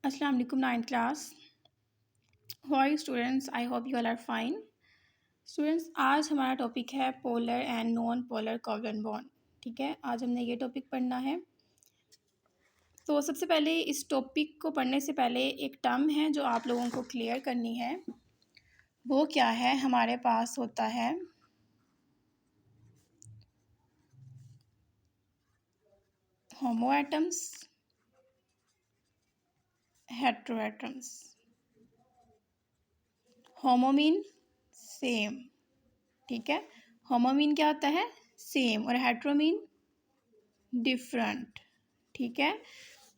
Assalamu alaikum ninth class. How are you students? I hope you all are fine. Students, आज हमारा topic है polar and non polar covalent bond. ठीक है, आज हमने ये टॉपिक पढ़ना है. तो सबसे पहले इस टॉपिक को पढ़ने से पहले एक टर्म है जो आप लोगों को क्लियर करनी है. वो क्या है? हमारे पास होता है homo atoms, hetero atoms. Homo mean same. ठीक है, होमो मीन क्या होता है? सेम. और हेट्रो मीन डिफरेंट. ठीक है,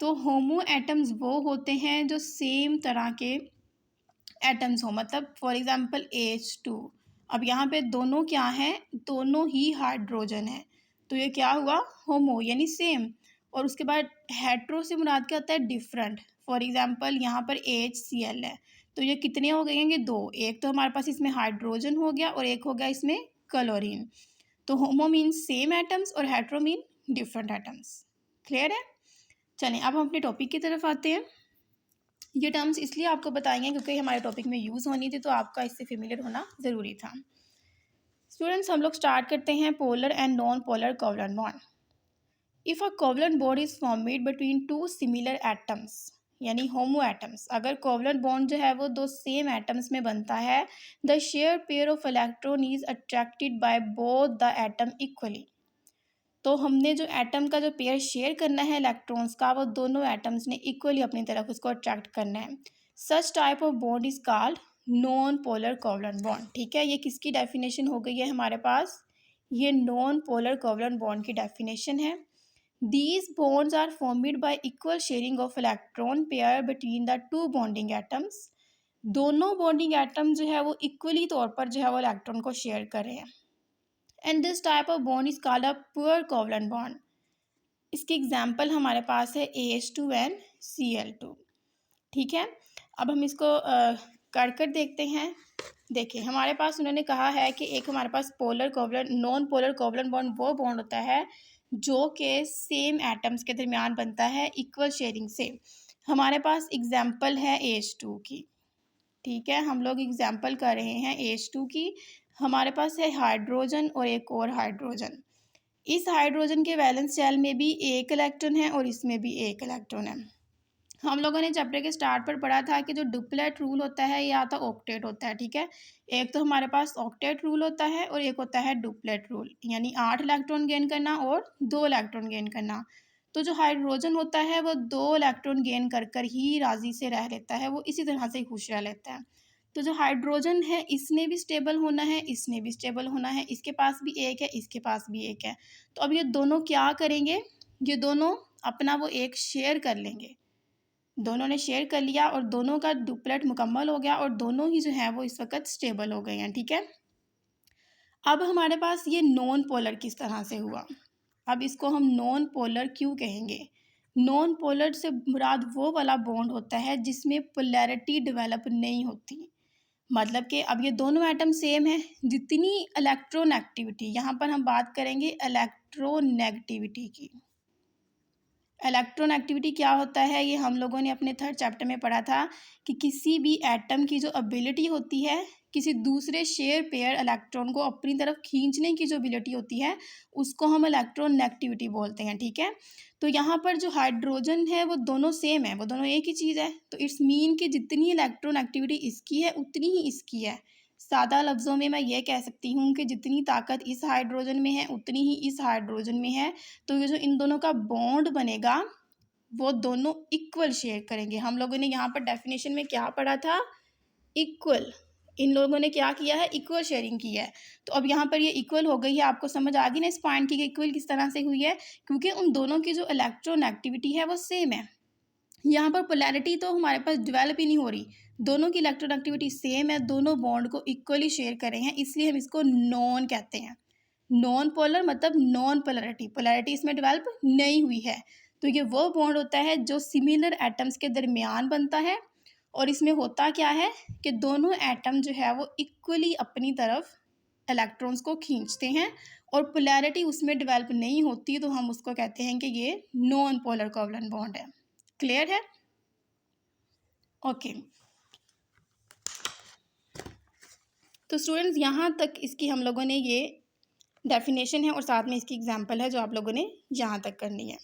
तो होमो एटम्स वो होते हैं जो सेम तरह के एटम्स हो. मतलब फॉर एग्जांपल H2. अब यहाँ पे दोनों क्या हैं? दोनों ही हाइड्रोजन है. तो ये क्या हुआ? होमो यानी सेम. और उसके बाद हेट्रो से मुराद क्या होता है? डिफरेंट. फॉर एग्जांपल यहाँ पर HCl है, तो ये कितने हो गएंगे? दो. एक तो हमारे पास इसमें हाइड्रोजन हो गया और एक हो गया इसमें क्लोरीन. तो होमो मीन्स सेम एटम्स और hetero mean different atoms. Clear है? चलें अब हम अपने टॉपिक की तरफ आते हैं. ये टर्म्स इसलिए आपको बताएंगे क्योंकि हमारे टॉपिक में यूज़ होनी थी, तो आपका इससे फेमिलियर होना ज़रूरी था. स्टूडेंट्स, हम लोग स्टार्ट करते हैं polar and non polar covalent bond. If a covalent bond is formed between two similar atoms यानी होमो एटम्स. अगर कोवलेंट बॉन्ड जो है वो दो सेम एटम्स में बनता है, the share pair of electron is attracted by both the atom equally. तो हमने जो एटम का जो पेयर शेयर करना है इलेक्ट्रॉन्स का, वो दोनों एटम्स ने इक्वली अपनी तरफ उसको अट्रैक्ट करना है. Such type of bond is called non polar covalent bond. ठीक है, ये किसकी डेफिनेशन हो गई है हमारे पास? ये नॉन पोलर कोवलेंट बॉन्ड की डेफिनेशन है. These bonds are formed by equal sharing of electron pair between the two bonding atoms. दोनों बॉन्डिंग एटम जो है वो इक्वली तौर पर जो है वो इलेक्ट्रॉन को शेयर कर रहे हैं. And this type of bond is called a poor covalent bond. इसकी एग्जाम्पल हमारे पास है AH2 एंड Cl2. ठीक है, अब हम इसको कर देखते हैं. देखिए, हमारे पास उन्होंने कहा है कि एक हमारे पास polar covalent non polar covalent bond वो बॉन्ड होता है जो कि सेम एटम्स के दरमियान बनता है इक्वल शेयरिंग से. हमारे पास एग्जाम्पल है AH2 की. ठीक है, हम लोग एग्जाम्पल कर रहे हैं AH2 की. हमारे पास है हाइड्रोजन और एक और हाइड्रोजन. इस हाइड्रोजन के वैलेंस शेल में भी एक इलेक्ट्रॉन है और इसमें भी एक इलेक्ट्रॉन है. हम लोगों ने चैप्टर के स्टार्ट पर पढ़ा था कि जो डुप्लेट रूल होता है या तो ऑक्टेट होता है. ठीक है, एक तो हमारे पास ऑक्टेट रूल होता है और एक होता है डुप्लेट रूल, यानी 8 इलेक्ट्रॉन गेन करना और 2 इलेक्ट्रॉन गेन करना. तो जो हाइड्रोजन होता है वो 2 इलेक्ट्रॉन गेन कर कर ही राजी से रह लेता है, वो इसी तरह से ही खुश रह लेता है. तो जो हाइड्रोजन है इसने भी स्टेबल होना है, इसने भी स्टेबल होना है, इसके पास भी एक है, इसके पास भी एक है. तो अब ये दोनों क्या करेंगे? ये दोनों अपना वो एक शेयर कर लेंगे. दोनों ने शेयर कर लिया और दोनों का डुप्लेट मुकम्मल हो गया और दोनों ही जो है वो इस वक्त स्टेबल हो गए हैं. ठीक है, अब हमारे पास ये नॉन पोलर किस तरह से हुआ? अब इसको हम नॉन पोलर क्यों कहेंगे? नॉन पोलर से मुराद वो वाला बॉन्ड होता है जिसमें पोलैरिटी डेवलप नहीं होती. मतलब कि अब ये दोनों एटम सेम है, जितनी इलेक्ट्रॉन एक्टिविटी, यहाँ पर हम बात करेंगे इलेक्ट्रोनेगेटिविटी की. इलेक्ट्रॉन एक्टिविटी क्या होता है? ये हम लोगों ने अपने थर्ड चैप्टर में पढ़ा था कि किसी भी एटम की जो एबिलिटी होती है किसी दूसरे शेयर पेयर इलेक्ट्रॉन को अपनी तरफ खींचने की जो एबिलिटी होती है उसको हम इलेक्ट्रॉन नेगेटिविटी बोलते हैं. ठीक है, तो यहाँ पर जो हाइड्रोजन है वो दोनों सेम है, वो दोनों एक ही चीज़ है. तो इट्स मीन कि जितनी इलेक्ट्रॉन एक्टिविटी इसकी है उतनी ही इसकी है. सादा लफ्ज़ों में मैं ये कह सकती हूँ कि जितनी ताकत इस हाइड्रोजन में है उतनी ही इस हाइड्रोजन में है. तो ये जो इन दोनों का बॉन्ड बनेगा वो दोनों इक्वल शेयर करेंगे. हम लोगों ने यहाँ पर डेफिनेशन में क्या पढ़ा था? इक्वल. इन लोगों ने क्या किया है? इक्वल शेयरिंग की है. तो अब यहाँ पर ये इक्वल हो गई है. आपको समझ आ गई ना इस पॉइंट की इक्वल किस तरह से हुई है? क्योंकि उन दोनों की जो इलेक्ट्रॉन एक्टिविटी है वो सेम है. यहाँ पर पोलैरिटी तो हमारे पास डेवलप ही नहीं हो रही. दोनों की इलेक्ट्रॉन एक्टिविटी सेम है, दोनों बॉन्ड को इक्वली शेयर कर रहे हैं, इसलिए हम इसको नॉन कहते हैं. नॉन पोलर मतलब नॉन पोलैरिटी, पोलैरिटी इसमें डेवलप नहीं हुई है. तो ये वो बॉन्ड होता है जो सिमिलर एटम्स के दरमियान बनता है और इसमें होता क्या है कि दोनों एटम जो है वो इक्वली अपनी तरफ इलेक्ट्रॉन्स को खींचते हैं और पोलैरिटी उसमें डेवलप नहीं होती, तो हम उसको कहते हैं कि ये नॉन पोलर कोवलेंट बॉन्ड है. क्लियर है? ओके, तो स्टूडेंट्स यहाँ तक इसकी हम लोगों ने ये डेफिनेशन है और साथ में इसकी एग्जांपल है जो आप लोगों ने यहाँ तक करनी है।